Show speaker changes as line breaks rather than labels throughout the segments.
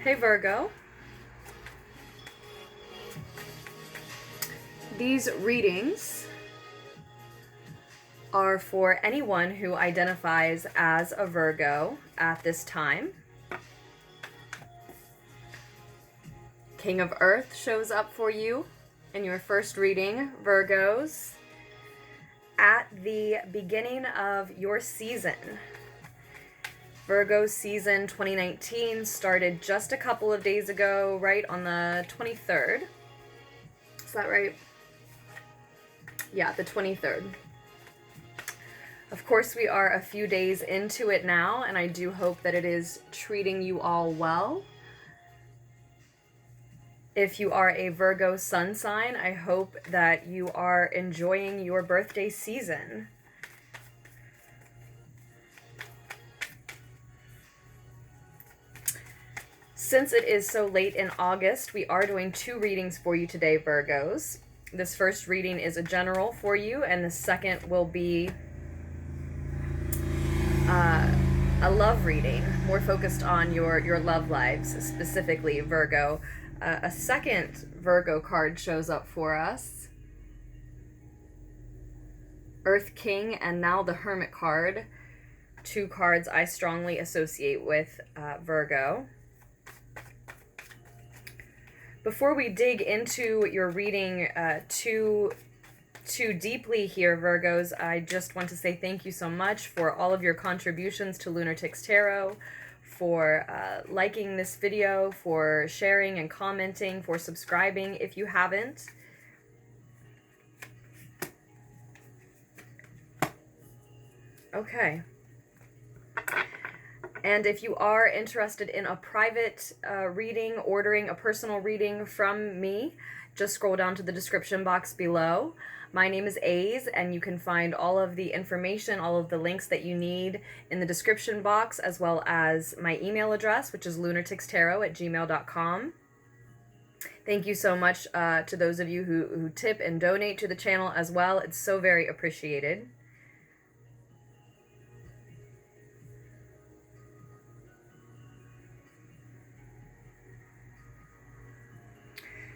Hey Virgo. These readings are for anyone who identifies as a Virgo at this time. King of Earth shows up for you in your first reading, Virgos, at the beginning of your season. Virgo season 2019 started just a couple of days ago, right on the 23rd. Is that right? Yeah, the 23rd. Of course, we are a few days into it now, and I do hope that it is treating you all well. If you are a Virgo sun sign, I hope that you are enjoying your birthday season. Since it is so late in August, we are doing 2 readings for you today, Virgos. This first reading is a general for you, and the second will be a love reading, more focused on your love lives, specifically, Virgo. A second Virgo card shows up for us. Earth King and now the Hermit card. 2 cards I strongly associate with Virgo. Before we dig into your reading too deeply here, Virgos, I just want to say thank you so much for all of your contributions to Lunartics Tarot, for liking this video, for sharing and commenting, for subscribing if you haven't. Okay. And if you are interested in a private reading, ordering a personal reading from me, just scroll down to the description box below. My name is Aze, and you can find all of the information, all of the links that you need in the description box, as well as my email address, which is lunartickstarot@gmail.com. Thank you so much to those of you who tip and donate to the channel as well. It's so very appreciated.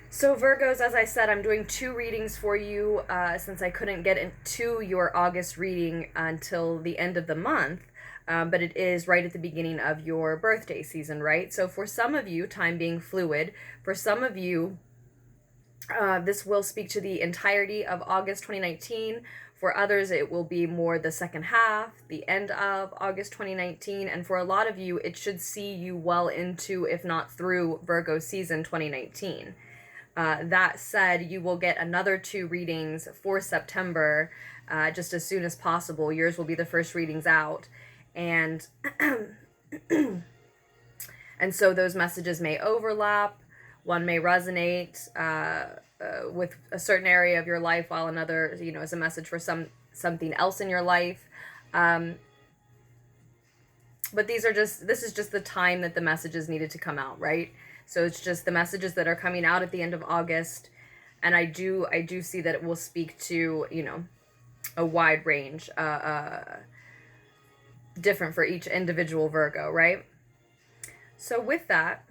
So Virgos, as I said, I'm doing 2 readings for you since I couldn't get into your August reading until the end of the month, but it is right at the beginning of your birthday season, right? So for some of you, time being fluid, for some of you, this will speak to the entirety of August 2019. For others, it will be more the second half, the end of August 2019, and for a lot of you, it should see you well into, if not through, Virgo season 2019. That said, you will get another 2 readings for September just as soon as possible. Yours will be the first readings out. And, and so those messages may overlap. One may resonate with a certain area of your life, while another, is a message for something else in your life. But this is just the time that the messages needed to come out, right? So it's just the messages that are coming out at the end of August, and I do see that it will speak to, a wide range, different for each individual Virgo, right? So with that,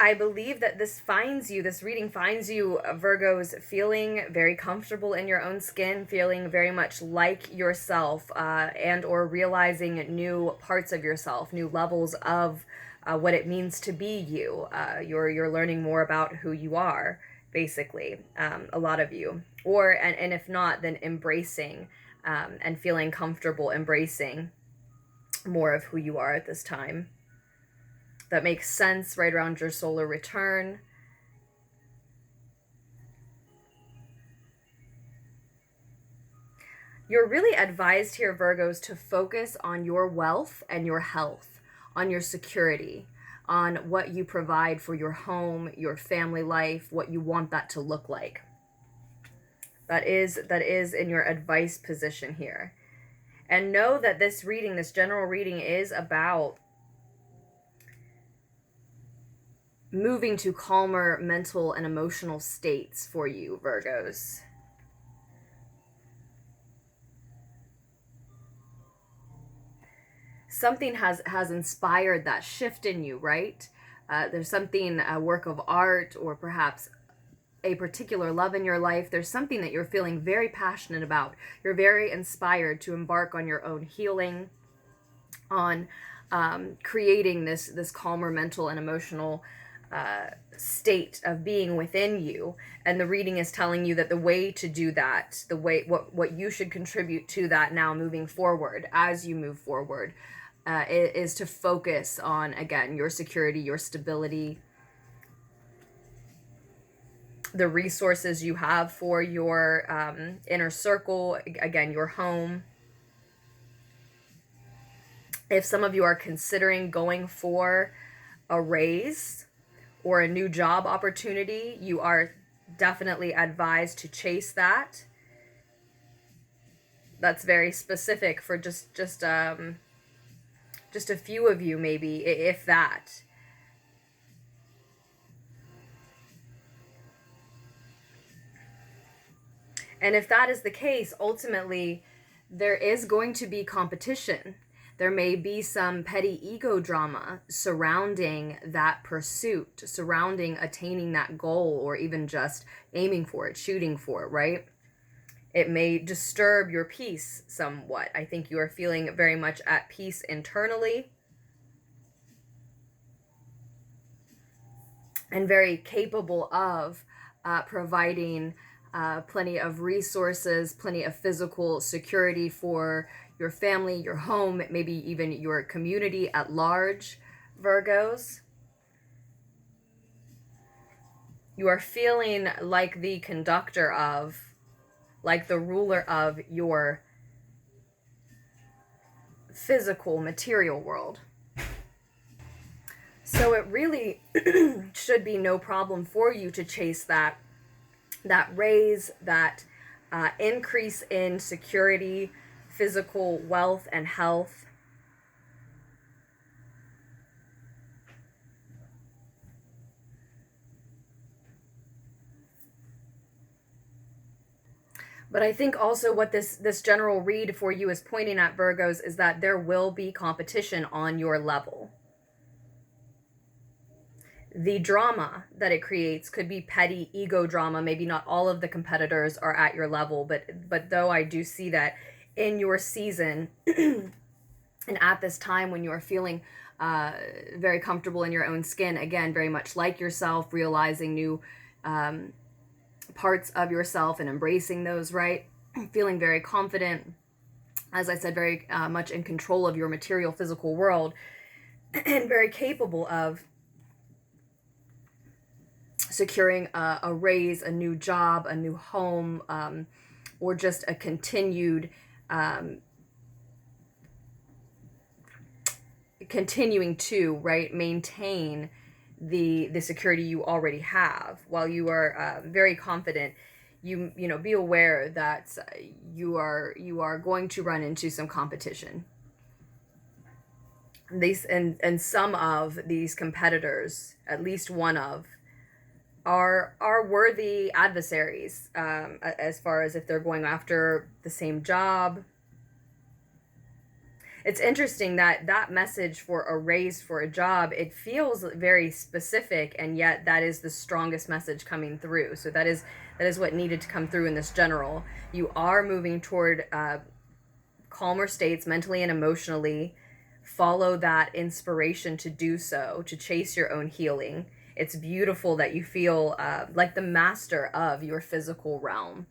I believe that this reading finds you, Virgos, feeling very comfortable in your own skin, feeling very much like yourself, and or realizing new parts of yourself, new levels of what it means to be you. You're learning more about who you are, basically, a lot of you. And if not, then embracing and feeling comfortable embracing more of who you are at this time. That makes sense right around your solar return. You're really advised here, Virgos, to focus on your wealth and your health, on your security, on what you provide for your home, your family life, what you want that to look like. That is in your advice position here. And know that this reading, this general reading, is about moving to calmer mental and emotional states for you, Virgos. something has inspired that shift in you, right? There's something, a work of art, or perhaps a particular love in your life. There's something that you're feeling very passionate about. You're very inspired to embark on your own healing, on creating this calmer mental and emotional state of being within you. And the reading is telling you that the way to do that, the way, what you should contribute to that now moving forward, as you move forward, is to focus on, again, your security, your stability, the resources you have for your inner circle, again, your home. If some of you are considering going for a raise or a new job opportunity, you are definitely advised to chase that. That's very specific for just a few of you, maybe, if that. And if that is the case, ultimately, there is going to be competition. There may be some petty ego drama surrounding that pursuit, surrounding attaining that goal, or even just aiming for it, shooting for it, right? It may disturb your peace somewhat. I think you are feeling very much at peace internally and very capable of providing plenty of resources, plenty of physical security for your family, your home, maybe even your community at large, Virgos. You are feeling like the conductor of, like the ruler of your physical, material world. So it really should be no problem for you to chase that raise, that increase in security, physical wealth and health. But I think also what this general read for you is pointing at, Virgos, is that there will be competition on your level. The drama that it creates could be petty ego drama. Maybe not all of the competitors are at your level, but though I do see that in your season and at this time when you are feeling very comfortable in your own skin, again, very much like yourself, realizing new parts of yourself and embracing those, right? Feeling very confident, as I said, very much in control of your material physical world, and very capable of securing a raise, a new job, a new home, or just a continued continuing to, right, maintain the security you already have. While you are very confident, you know, be aware that you are going to run into some competition. These and some of these competitors, at least one of, are worthy adversaries, as far as if they're going after the same job. It's interesting that that message for a raise, for a job, it feels very specific, and yet that is the strongest message coming through. So that is what needed to come through in this general. You are moving toward calmer states mentally and emotionally. Follow that inspiration to do so, to chase your own healing. It's beautiful that you feel like the master of your physical realm,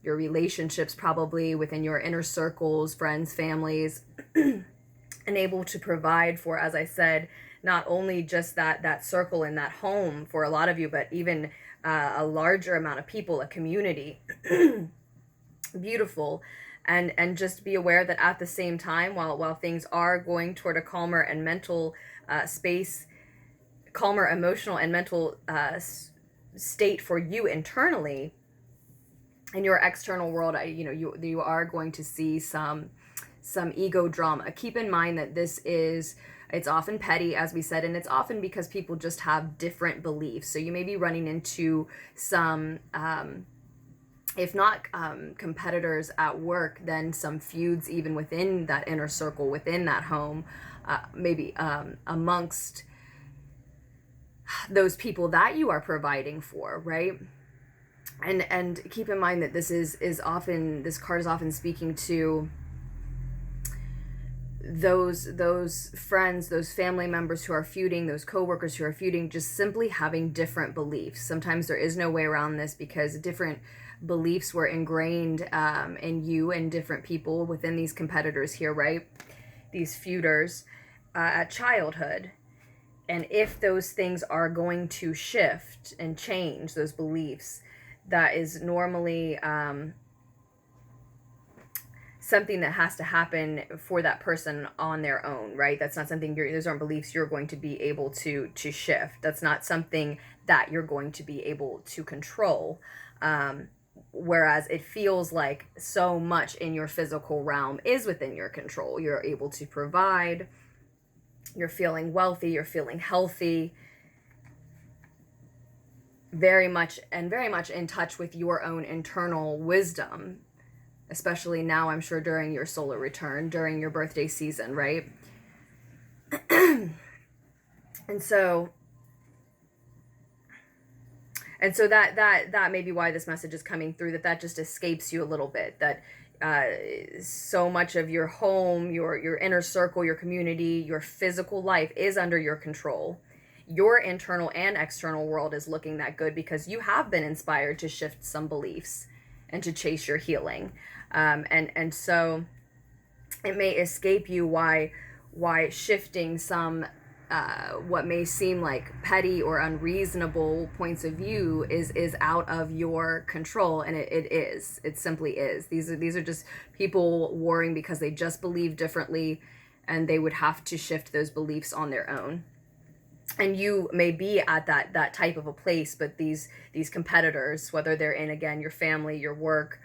your relationships probably within your inner circles, friends, families, and able to provide for, as I said, not only just that circle in that home for a lot of you, but even a larger amount of people, a community. Beautiful. And just be aware that at the same time, while things are going toward a calmer and mental space, calmer emotional and mental state for you internally, in your external world, you are going to see some ego drama. Keep in mind that it's often petty, as we said, and it's often because people just have different beliefs. So you may be running into some if not competitors at work, then some feuds even within that inner circle, within that home, maybe amongst those people that you are providing for, right? And keep in mind that this card is often speaking to those friends, those family members who are feuding, those coworkers who are feuding, just simply having different beliefs. Sometimes there is no way around this because different beliefs were ingrained in you and different people within these competitors here, right? These feuders at childhood. And if those things are going to shift and change, those beliefs, that is normally something that has to happen for that person on their own, right? That's not something those aren't beliefs you're going to be able to shift. That's not something that you're going to be able to control. Whereas it feels like so much in your physical realm is within your control. You're able to provide, you're feeling wealthy, you're feeling healthy, very much in touch with your own internal wisdom, especially now, I'm sure, during your solar return, during your birthday season, right? and so that may be why this message is coming through, that just escapes you a little bit, that so much of your home, your inner circle, your community, your physical life is under your control. Your internal and external world is looking that good because you have been inspired to shift some beliefs and to chase your healing. And so it may escape you why shifting some what may seem like petty or unreasonable points of view is out of your control, and it simply is. These are just people warring because they just believe differently, and they would have to shift those beliefs on their own. And you may be at that type of a place, but these competitors, whether they're in, again, your family, your work,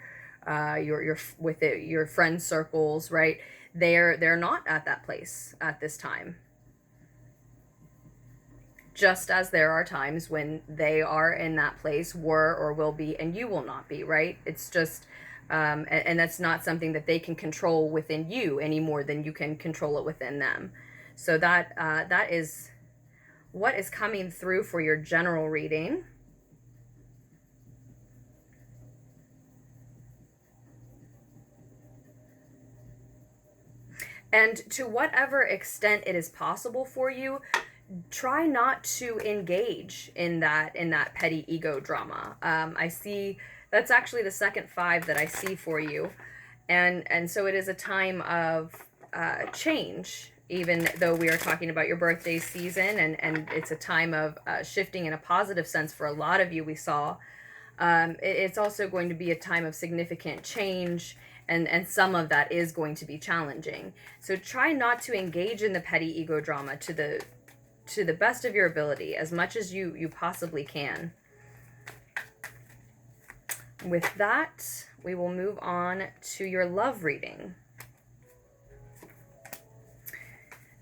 your friend circles, right? They're not at that place at this time. Just as there are times when they are in that place, were or will be, and you will not be, right? It's just, and that's not something that they can control within you any more than you can control it within them. So that is what is coming through for your general reading. And to whatever extent it is possible for you, try not to engage in that petty ego drama. I see that's actually the second 5 that I see for you. And so it is a time of change, even though we are talking about your birthday season, and it's a time of shifting in a positive sense for a lot of you, we saw. It's also going to be a time of significant change, and some of that is going to be challenging. So try not to engage in the petty ego drama to the best of your ability, as much as you possibly can. With that, we will move on to your love reading.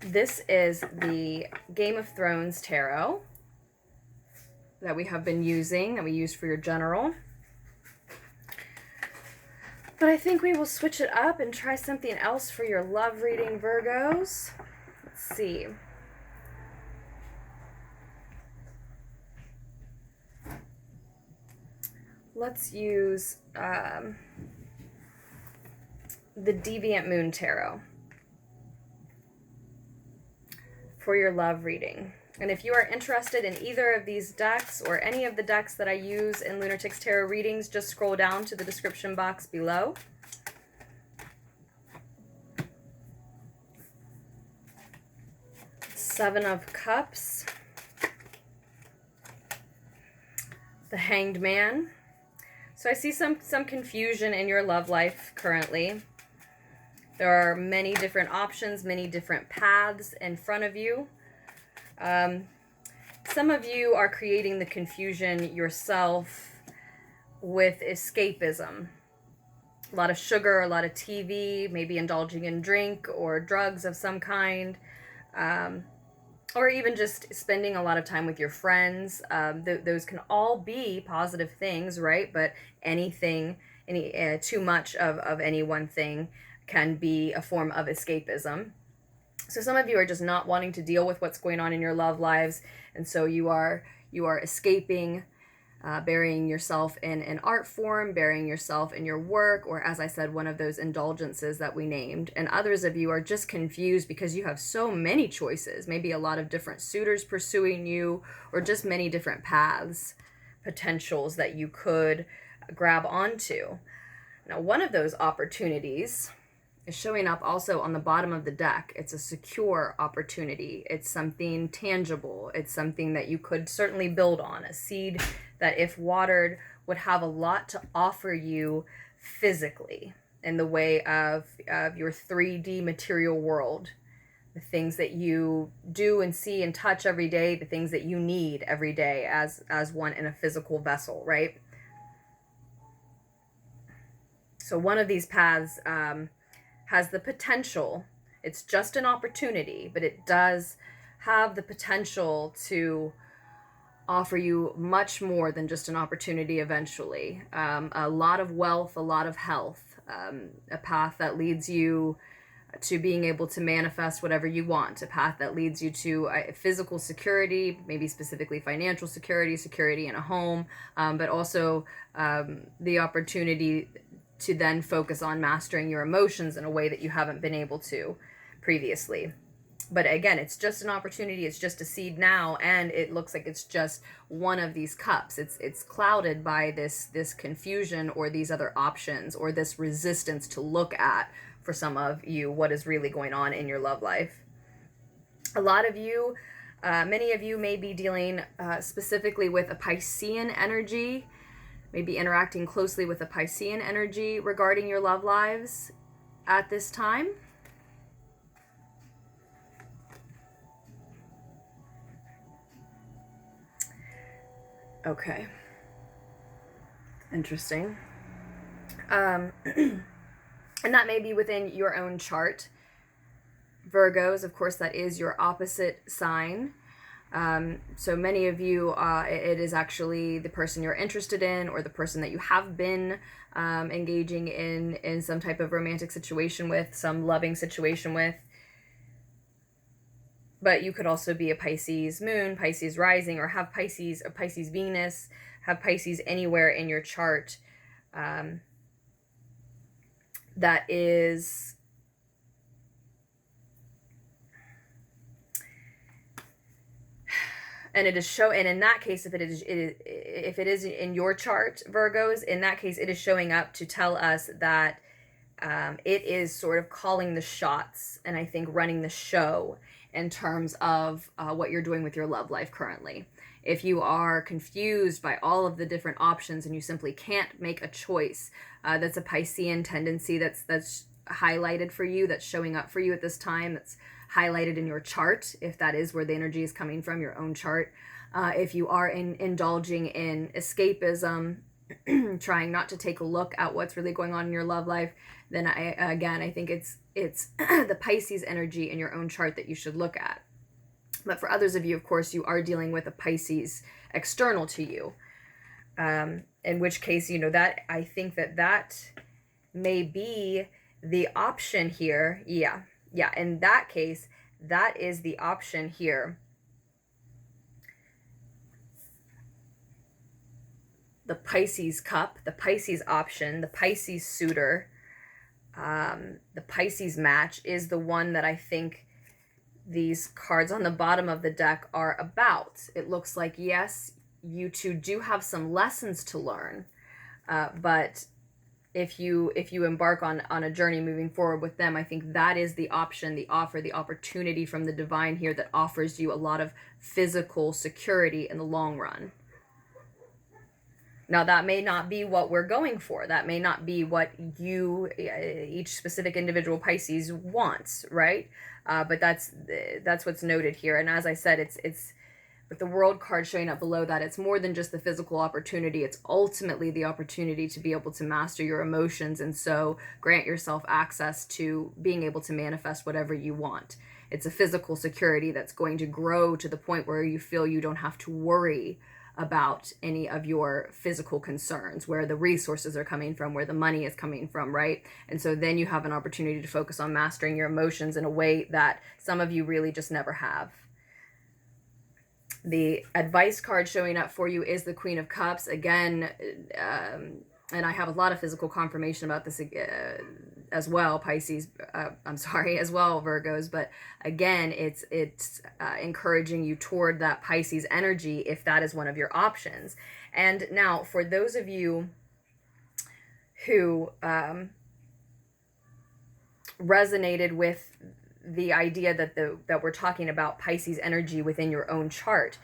This is the Game of Thrones tarot that we have been using, that we use for your general. But I think we will switch it up and try something else for your love reading, Virgos. Let's see. Let's use the Deviant Moon Tarot for your love reading. And if you are interested in either of these decks or any of the decks that I use in Lunartics Tarot readings, just scroll down to the description box below. Seven of Cups, the Hanged Man. So I see some confusion in your love life currently. There are many different options, many different paths in front of you. Some of you are creating the confusion yourself with escapism. A lot of sugar, a lot of TV, maybe indulging in drink or drugs of some kind. or even just spending a lot of time with your friends. Those can all be positive things, right? But anything, too much of any one thing can be a form of escapism. So some of you are just not wanting to deal with what's going on in your love lives, and so you are escaping, burying yourself in an art form, burying yourself in your work, or as I said, one of those indulgences that we named. And others of you are just confused because you have so many choices, maybe a lot of different suitors pursuing you, or just many different paths, potentials that you could grab onto. Now, one of those opportunities is showing up also on the bottom of the deck. It's a secure opportunity. It's something tangible. It's something that you could certainly build on, a seed that, if watered, would have a lot to offer you physically in the way of your 3D material world, the things that you do and see and touch every day, the things that you need every day as one in a physical vessel, right? So one of these paths has the potential, it's just an opportunity, but it does have the potential to offer you much more than just an opportunity eventually. A lot of wealth, a lot of health, a path that leads you to being able to manifest whatever you want, a path that leads you to physical security, maybe specifically financial security, security in a home, but also the opportunity to then focus on mastering your emotions in a way that you haven't been able to previously. But again, it's just an opportunity, it's just a seed now, and it looks like it's just one of these cups. It's clouded by this confusion or these other options or this resistance to look at, for some of you, what is really going on in your love life. A lot of you, many of you may be dealing specifically with a Piscean energy, maybe interacting closely with a Piscean energy regarding your love lives at this time. Okay. Interesting. And that may be within your own chart. Virgos, of course, that is your opposite sign. So many of you, it is actually the person you're interested in, or the person that you have been engaging in some type of romantic situation with, some loving situation with. But you could also be a Pisces moon, Pisces rising, or have Pisces, a Pisces Venus, have Pisces anywhere in your chart that is and it is and in that case, if it is in your chart, Virgos, in that case, it is showing up to tell us that it is sort of calling the shots, and I think running the show in terms of what you're doing with your love life currently. If you are confused by all of the different options and you simply can't make a choice, that's a Piscean tendency that's highlighted for you, that's showing up for you at this time, that's highlighted in your chart, if that is where the energy is coming from, your own chart. If you are indulging in escapism, trying not to take a look at what's really going on in your love life, then I think it's the Pisces energy in your own chart that you should look at. But for others of you, of course, you are dealing with a Pisces external to you, in which case, that I think that may be the option here. Yeah, in that case, that is the option here. The Pisces cup, the Pisces option, the Pisces suitor, the Pisces match is the one that I think these cards on the bottom of the deck are about. It looks like, yes, you two do have some lessons to learn, but if you embark on a journey moving forward with them, I think that is the option, the offer, the opportunity from the divine here that offers you a lot of physical security in the long run. Now, that may not be what we're going for. That may not be what each specific individual Pisces wants, right? But that's what's noted here. And as I said, it's with the World card showing up below that, it's more than just the physical opportunity. It's ultimately the opportunity to be able to master your emotions, and so grant yourself access to being able to manifest whatever you want. It's a physical security that's going to grow to the point where you feel you don't have to worry about any of your physical concerns, where the resources are coming from, where the money is coming from, right? And so then you have an opportunity to focus on mastering your emotions in a way that some of you really just never have. The advice card showing up for you is the Queen of Cups. Again, and I have a lot of physical confirmation about this as well, Pisces, as well, Virgos, but again, it's encouraging you toward that Pisces energy if that is one of your options. And now, for those of you who resonated with the idea that we're talking about Pisces energy within your own chart,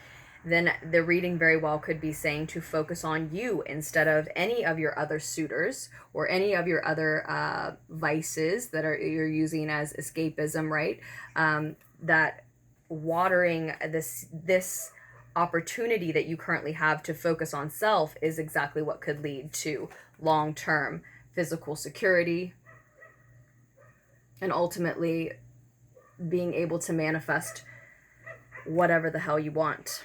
then the reading very well could be saying to focus on you instead of any of your other suitors or any of your other vices that you're using as escapism, right? That watering this opportunity that you currently have to focus on self is exactly what could lead to long-term physical security and ultimately being able to manifest whatever the hell you want.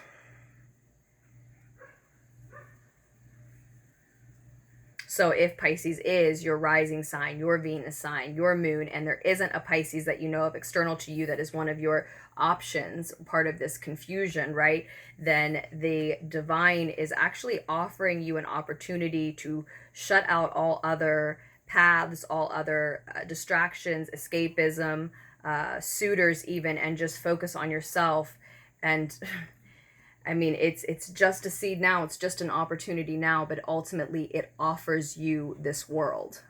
So if Pisces is your rising sign, your Venus sign, your moon, and there isn't a Pisces that you know of external to you that is one of your options, part of this confusion, right? Then the divine is actually offering you an opportunity to shut out all other paths, all other distractions, escapism, suitors even, and just focus on yourself. And I mean, it's just a seed now, it's just an opportunity now, but ultimately it offers you this world.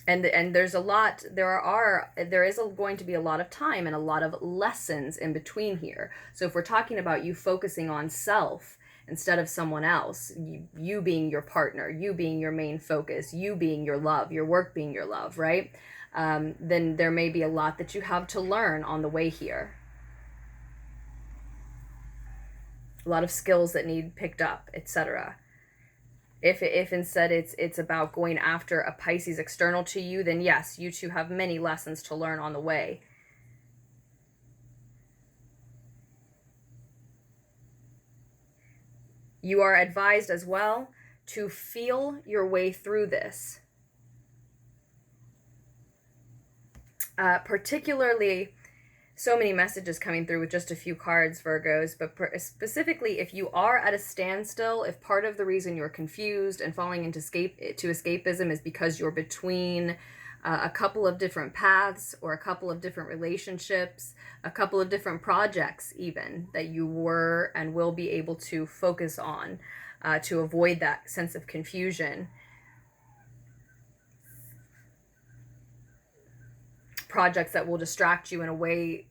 And there's a lot, there is going to be a lot of time and a lot of lessons in between here. So if we're talking about you focusing on self instead of someone else, you being your partner, you being your main focus, you being your love, your work being your love, right? Then there may be a lot that you have to learn on the way here. A lot of skills that need picked up, etc. If instead it's about going after a Pisces external to you, then yes, you too have many lessons to learn on the way. You are advised as well to feel your way through this. Particularly, so many messages coming through with just a few cards, Virgos, but specifically if you are at a standstill, if part of the reason you're confused and falling into escapism is because you're between a couple of different paths or a couple of different relationships, a couple of different projects even that you were and will be able to focus on to avoid that sense of confusion. Projects that will distract you in a way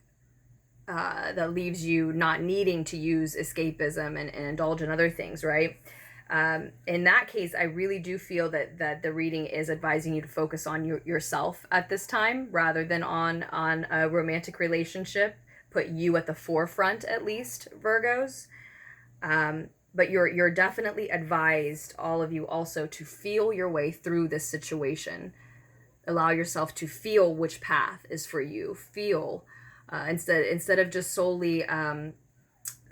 that leaves you not needing to use escapism and indulge in other things, right? In that case, I really do feel that the reading is advising you to focus on yourself at this time rather than on a romantic relationship. Put you at the forefront, at least, Virgos. But you're definitely advised, all of you also, to feel your way through this situation. Allow yourself to feel which path is for you. Feel instead of just solely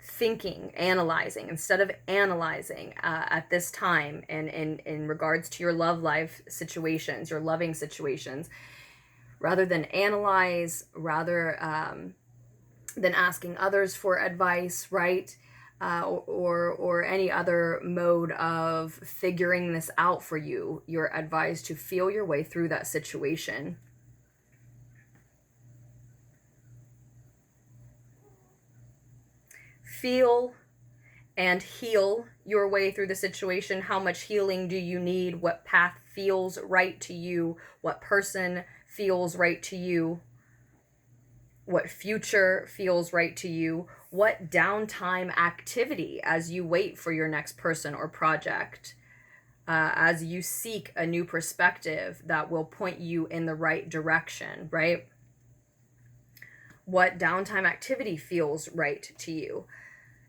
thinking, analyzing. Instead of analyzing at this time and in regards to your love life situations, your loving situations, rather than analyze, rather than asking others for advice, right? Or any other mode of figuring this out for you, you're advised to feel your way through that situation. Feel and heal your way through the situation. How much healing do you need? What path feels right to you? What person feels right to you? What future feels right to you? What downtime activity as you wait for your next person or project, as you seek a new perspective that will point you in the right direction, right? What downtime activity feels right to you?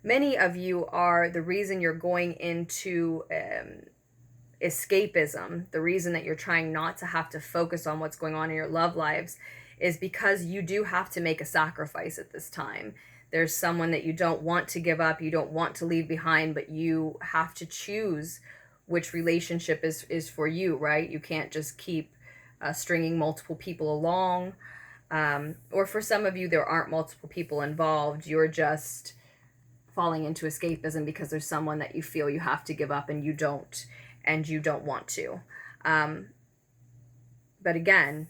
Many of you are the reason you're going into escapism, the reason that you're trying not to have to focus on what's going on in your love lives, is because you do have to make a sacrifice at this time. There's someone that you don't want to give up, you don't want to leave behind, but you have to choose which relationship is for you, right? You can't just keep stringing multiple people along. Or for some of you, there aren't multiple people involved. You're just falling into escapism because there's someone that you feel you have to give up and you don't want to. But again,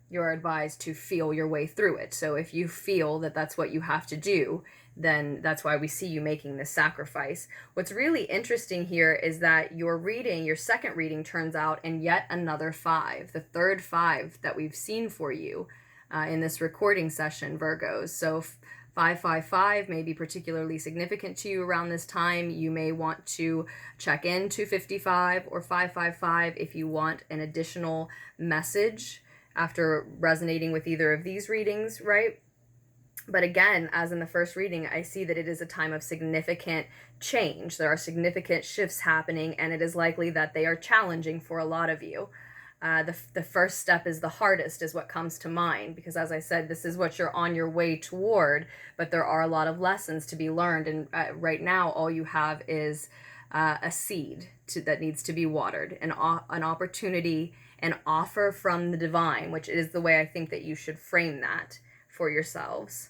you're advised to feel your way through it. So if you feel that that's what you have to do, then that's why we see you making this sacrifice. What's really interesting here is that your second reading turns out in yet another 5, the third 5 that we've seen for you in this recording session, Virgos. So 555 may be particularly significant to you around this time. You may want to check in to 55 or 555 if you want an additional message after resonating with either of these readings, right? But again, as in the first reading, I see that it is a time of significant change. There are significant shifts happening, and it is likely that they are challenging for a lot of you. The first step is the hardest, is what comes to mind, because as I said, this is what you're on your way toward, but there are a lot of lessons to be learned, and right now all you have is a seed that needs to be watered, an opportunity, an offer from the divine, which is the way I think that you should frame that for yourselves.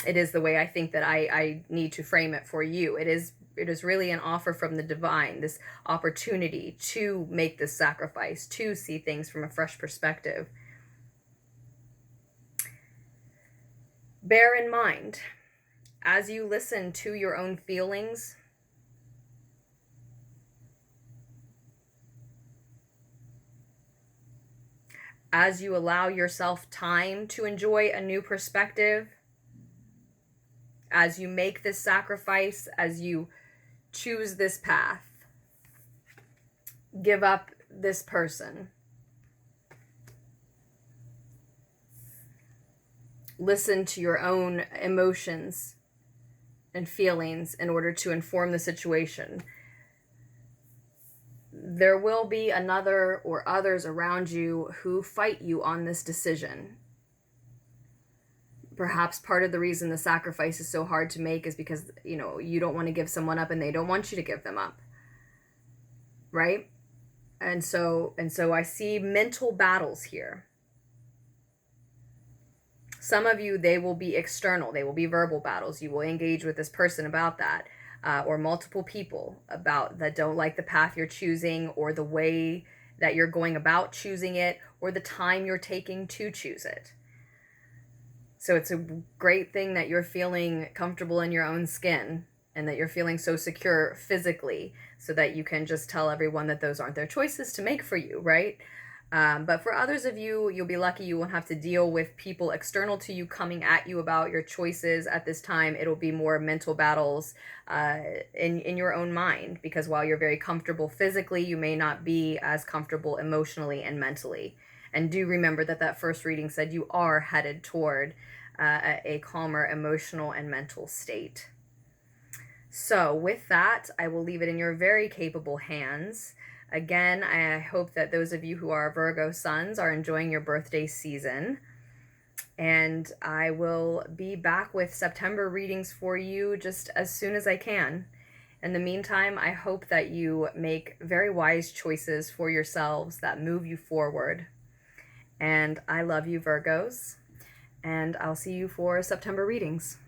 It is the way I think that I need to frame it for you. It is really an offer from the divine, this opportunity to make this sacrifice, to see things from a fresh perspective. Bear in mind, as you listen to your own feelings, as you allow yourself time to enjoy a new perspective, as you make this sacrifice, as you choose this path, give up this person, listen to your own emotions and feelings in order to inform the situation. There will be another or others around you who fight you on this decision. Perhaps part of the reason the sacrifice is so hard to make is because, you don't want to give someone up and they don't want you to give them up. Right? And so I see mental battles here. Some of you, they will be external. They will be verbal battles. You will engage with this person about that. Or multiple people about that don't like the path you're choosing, or the way that you're going about choosing it, or the time you're taking to choose it. So it's a great thing that you're feeling comfortable in your own skin and that you're feeling so secure physically, so that you can just tell everyone that those aren't their choices to make for you, right? But for others of you, you'll be lucky. You won't have to deal with people external to you coming at you about your choices at this time. It'll be more mental battles in your own mind, because while you're very comfortable physically, you may not be as comfortable emotionally and mentally. And do remember that first reading said you are headed toward a calmer emotional and mental state. So with that, I will leave it in your very capable hands. Again, I hope that those of you who are Virgo suns are enjoying your birthday season. And I will be back with September readings for you just as soon as I can. In the meantime, I hope that you make very wise choices for yourselves that move you forward. And I love you, Virgos. And I'll see you for September readings.